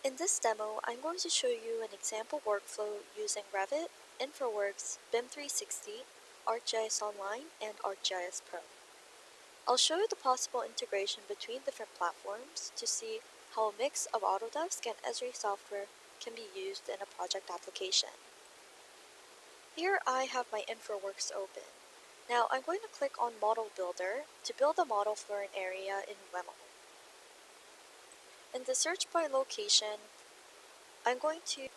In this demo, I'm going to show you an example workflow using Revit, InfraWorks, BIM 360, ArcGIS Online, and ArcGIS Pro. I'll show you the possible integration between different platforms to see how a mix of Autodesk and Esri software can be used in a project application. Here I have my InfraWorks open. Now I'm going to click on Model Builder to build a model for an area in WEML. In the search by location, I'm going to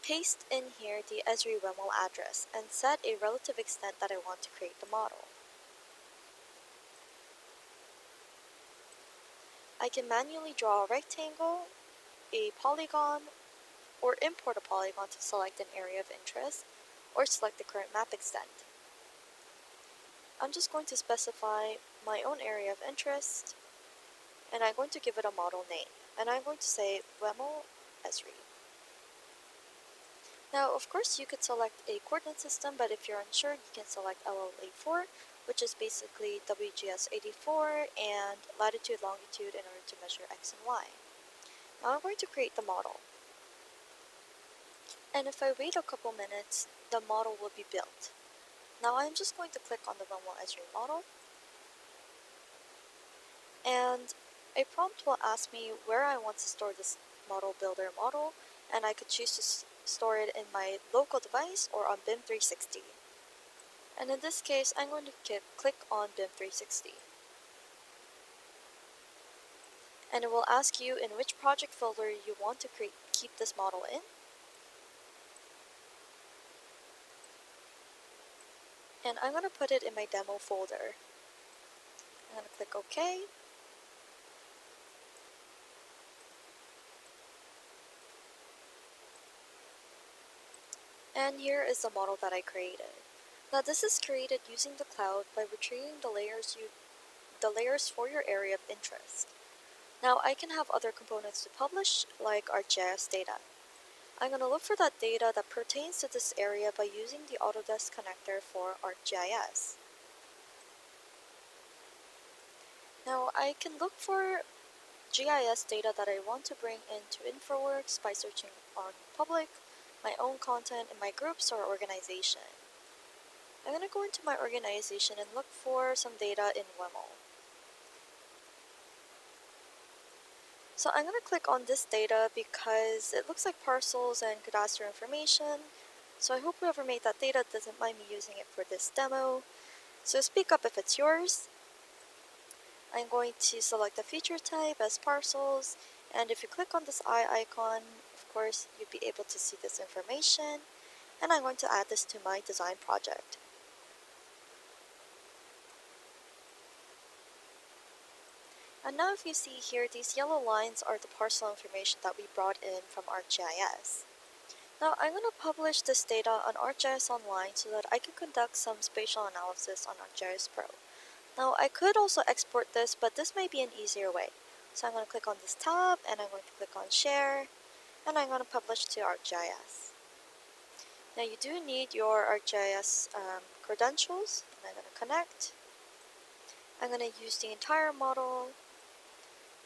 paste in here the Esri WEML address and set a relative extent that I want to create the model. I can manually draw a rectangle, a polygon, or import a polygon to select an area of interest, or select the current map extent. I'm just going to specify my own area of interest, and I'm going to give it a model name, and I'm going to say WEML Esri. Now, of course, you could select a coordinate system, but if you're unsure, you can select LLA4, which is basically WGS84 and latitude, longitude in order to measure X and Y. Now I'm going to create the model. And if I wait a couple minutes, the model will be built. Now I'm just going to click on the WEML Esri model, and a prompt will ask me where I want to store this model builder model, and I could choose to store it in my local device or on BIM 360. And in this case, I'm going to click on BIM 360. And it will ask you in which project folder you want to keep this model in. And I'm going to put it in my demo folder. I'm going to click OK. And here is the model that I created. Now this is created using the cloud by retrieving the layers for your area of interest. Now I can have other components to publish, like ArcGIS data. I'm going to look for that data that pertains to this area by using the Autodesk connector for ArcGIS. Now I can look for GIS data that I want to bring into InfraWorks by searching on public, my own content, in my groups or organization. I'm going to go into my organization and look for some data in WEML. So I'm going to click on this data because it looks like parcels and cadastral information. So I hope whoever made that data doesn't mind me using it for this demo. So speak up if it's yours. I'm going to select the feature type as parcels, and if you click on this eye icon, of course, you'll be able to see this information, and I'm going to add this to my design project. And now if you see here, these yellow lines are the parcel information that we brought in from ArcGIS. Now I'm going to publish this data on ArcGIS Online so that I can conduct some spatial analysis on ArcGIS Pro. Now I could also export this, but this may be an easier way. So I'm going to click on this tab, and I'm going to click on Share, and I'm going to publish to ArcGIS. Now you do need your ArcGIS credentials, and I'm going to connect. I'm going to use the entire model,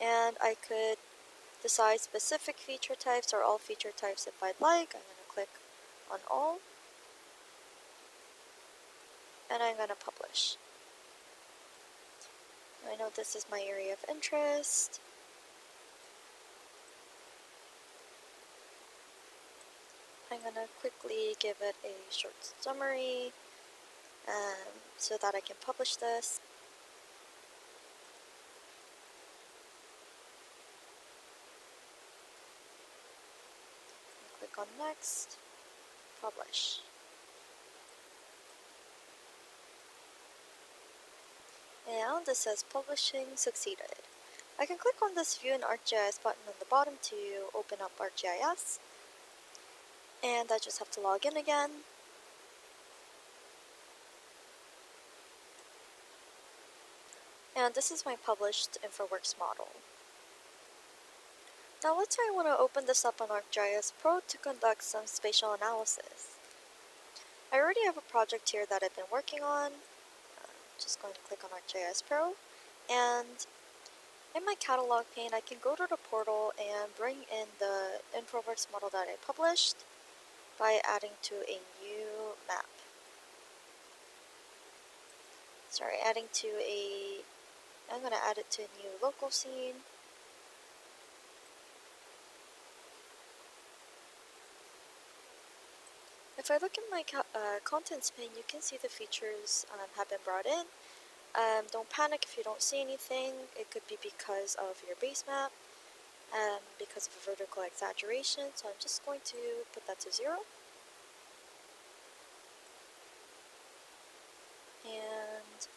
and I could decide specific feature types or all feature types if I'd like. I'm going to click on all, and I'm going to publish. I know this is my area of interest. I'm going to quickly give it a short summary so that I can publish this. Click on Next, Publish. And this says Publishing succeeded. I can click on this View in ArcGIS button on the bottom to open up ArcGIS. And I just have to log in again. And this is my published InfraWorks model. Now let's say I want to open this up on ArcGIS Pro to conduct some spatial analysis. I already have a project here that I've been working on. Just going to click on ArcGIS Pro, and in my catalog pane, I can go to the portal and bring in the InfraWorks model that I published by adding to a new map. Sorry, I'm gonna add it to a new local scene. If I look in my contents pane, you can see the features have been brought in. Don't panic if you don't see anything. It could be because of your base map, because of a vertical exaggeration. So I'm just going to put that to 0. And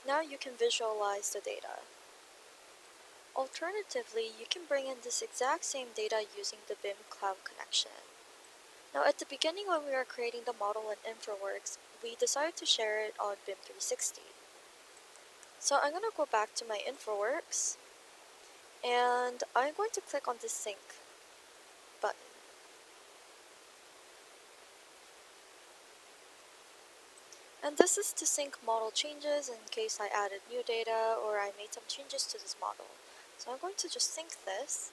now you can visualize the data. Alternatively, you can bring in this exact same data using the BIM Cloud connection. Now at the beginning when we were creating the model in InfraWorks, we decided to share it on BIM 360. So I'm going to go back to my InfraWorks, and I'm going to click on the Sync button. And this is to sync model changes in case I added new data or I made some changes to this model. So I'm going to just sync this.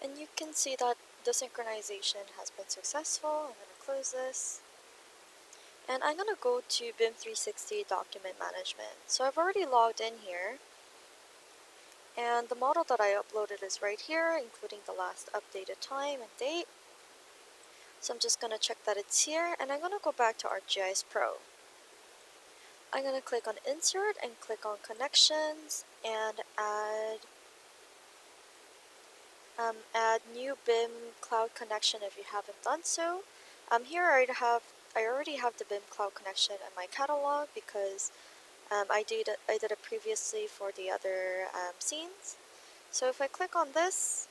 And you can see that the synchronization has been successful. I'm going to close this. And I'm going to go to BIM 360 Document Management. So I've already logged in here. And the model that I uploaded is right here, including the last updated time and date. So I'm just going to check that it's here, and I'm going to go back to ArcGIS Pro. I'm going to click on Insert and click on Connections and add new BIM Cloud connection if you haven't done so. Here I already have the BIM Cloud connection in my catalog because I did it previously for the other scenes. So if I click on this,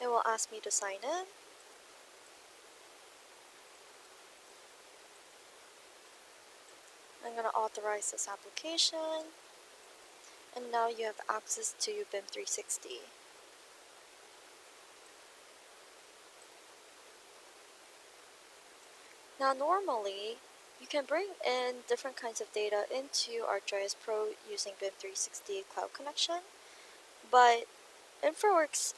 it will ask me to sign in. I'm going to authorize this application, and now you have access to BIM 360. Now normally, you can bring in different kinds of data into ArcGIS Pro using BIM 360 Cloud Connection, but InfraWorks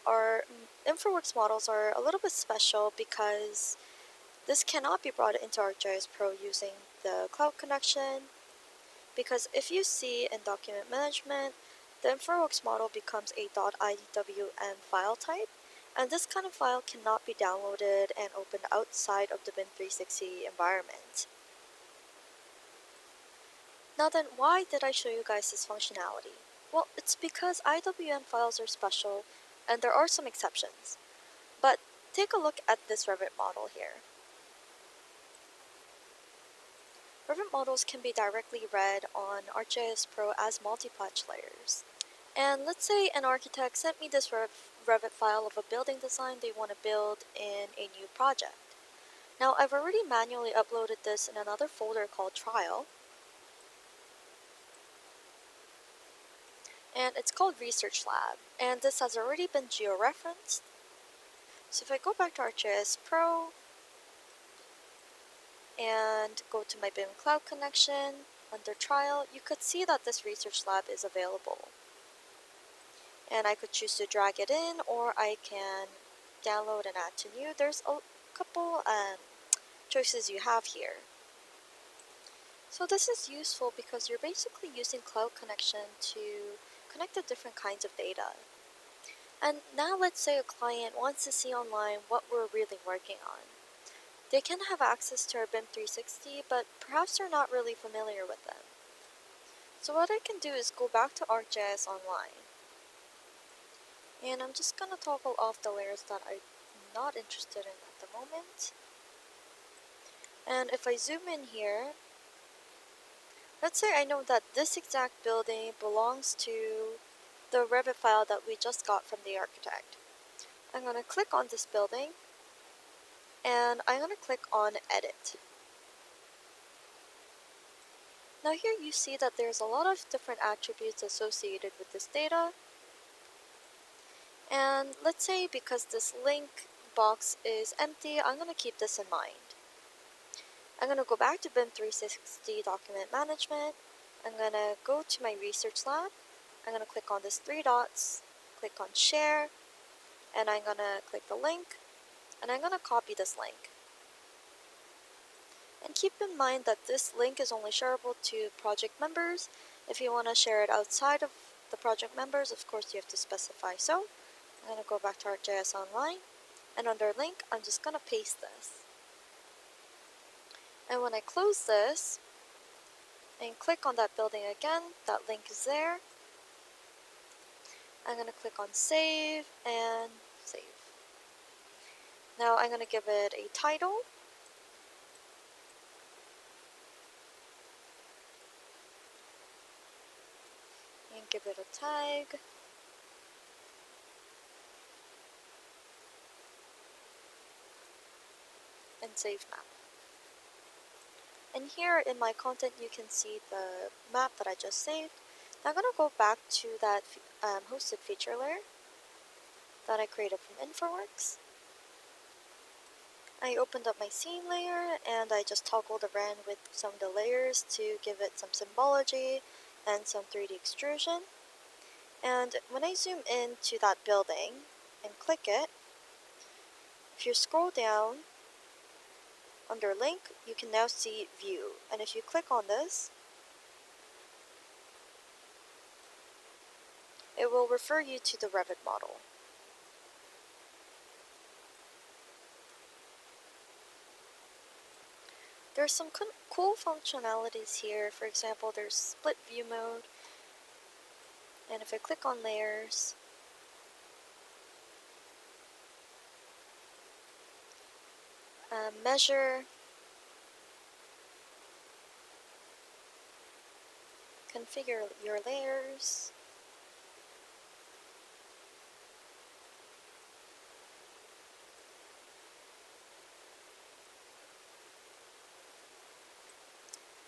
models are a little bit special because this cannot be brought into ArcGIS Pro using the Cloud Connection, because if you see in Document Management, the InfraWorks model becomes a .iwm file type, and this kind of file cannot be downloaded and opened outside of the BIM 360 environment. Now then, why did I show you guys this functionality? Well, it's because IWM files are special, and there are some exceptions. But take a look at this Revit model here. Revit models can be directly read on ArcGIS Pro as multi-patch layers. And let's say an architect sent me this Revit file of a building design they want to build in a new project. Now I've already manually uploaded this in another folder called Trial, and it's called Research Lab, and this has already been georeferenced. So if I go back to ArcGIS Pro and go to my BIM Cloud connection under Trial, you could see that this Research Lab is available. And I could choose to drag it in, or I can download and add to new. There's a couple choices you have here. So this is useful because you're basically using Cloud Connection to connect to different kinds of data. And now let's say a client wants to see online what we're really working on. They can have access to our BIM 360, but perhaps they're not really familiar with them. So what I can do is go back to ArcGIS Online. And I'm just going to toggle off the layers that I'm not interested in at the moment. And if I zoom in here, let's say I know that this exact building belongs to the Revit file that we just got from the architect. I'm going to click on this building, and I'm going to click on Edit. Now here you see that there's a lot of different attributes associated with this data. And let's say because this link box is empty, I'm going to keep this in mind. I'm going to go back to BIM 360 Document Management. I'm going to go to my research lab. I'm going to click on this three dots, click on Share, and I'm going to click the link, and I'm going to copy this link. And keep in mind that this link is only shareable to project members. If you want to share it outside of the project members, of course you have to specify so. I'm going to go back to ArcGIS Online, and under link, I'm just going to paste this. And when I close this, and click on that building again, that link is there. I'm going to click on Save, and Save. Now I'm going to give it a title. And give it a tag. And save map. And here in my content you can see the map that I just saved. Now I'm going to go back to that hosted feature layer that I created from InfraWorks. I opened up my scene layer and I just toggled around with some of the layers to give it some symbology and some 3D extrusion. And when I zoom into that building and click it, if you scroll down under link, you can now see view. And if you click on this, it will refer you to the Revit model. There's some cool functionalities here. For example, there's split view mode. And if I click on layers, measure, configure your layers,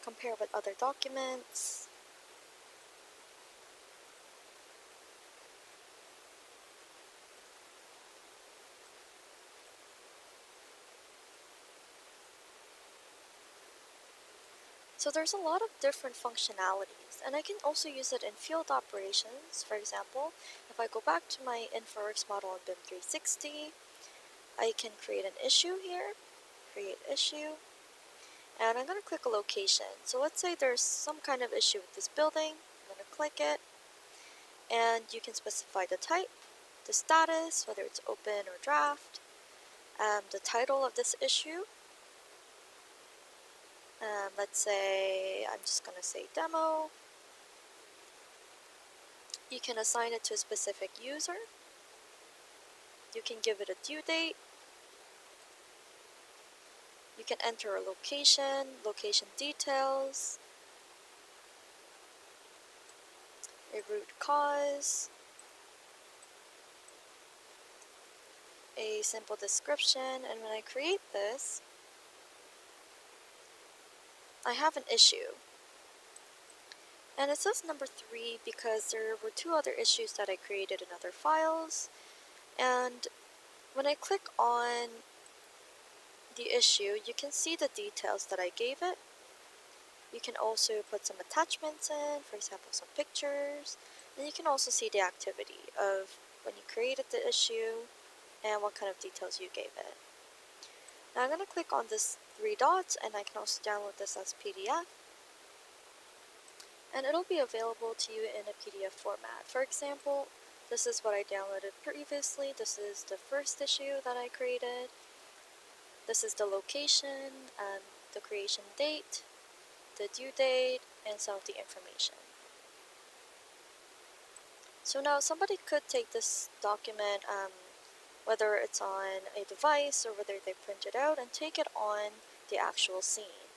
compare with other documents, so there's a lot of different functionalities, and I can also use it in field operations. For example, if I go back to my InfraWorks model in BIM 360, I can create an issue here, create issue, and I'm going to click a location. So let's say there's some kind of issue with this building. I'm going to click it, and you can specify the type, the status, whether it's open or draft, the title of this issue. Let's say, I'm just going to say demo. You can assign it to a specific user. You can give it a due date. You can enter a location, location details, a root cause, a simple description, and when I create this, I have an issue. And it says number 3 because there were 2 other issues that I created in other files. And when I click on the issue, you can see the details that I gave it. You can also put some attachments in, for example, some pictures. And you can also see the activity of when you created the issue and what kind of details you gave it. Now I'm going to click on this 3 dots, and I can also download this as PDF. And it'll be available to you in a PDF format. For example, this is what I downloaded previously. This is the first issue that I created. This is the location, the creation date, the due date, and some of the information. So now somebody could take this document, whether it's on a device or whether they print it out, and take it on the actual scene.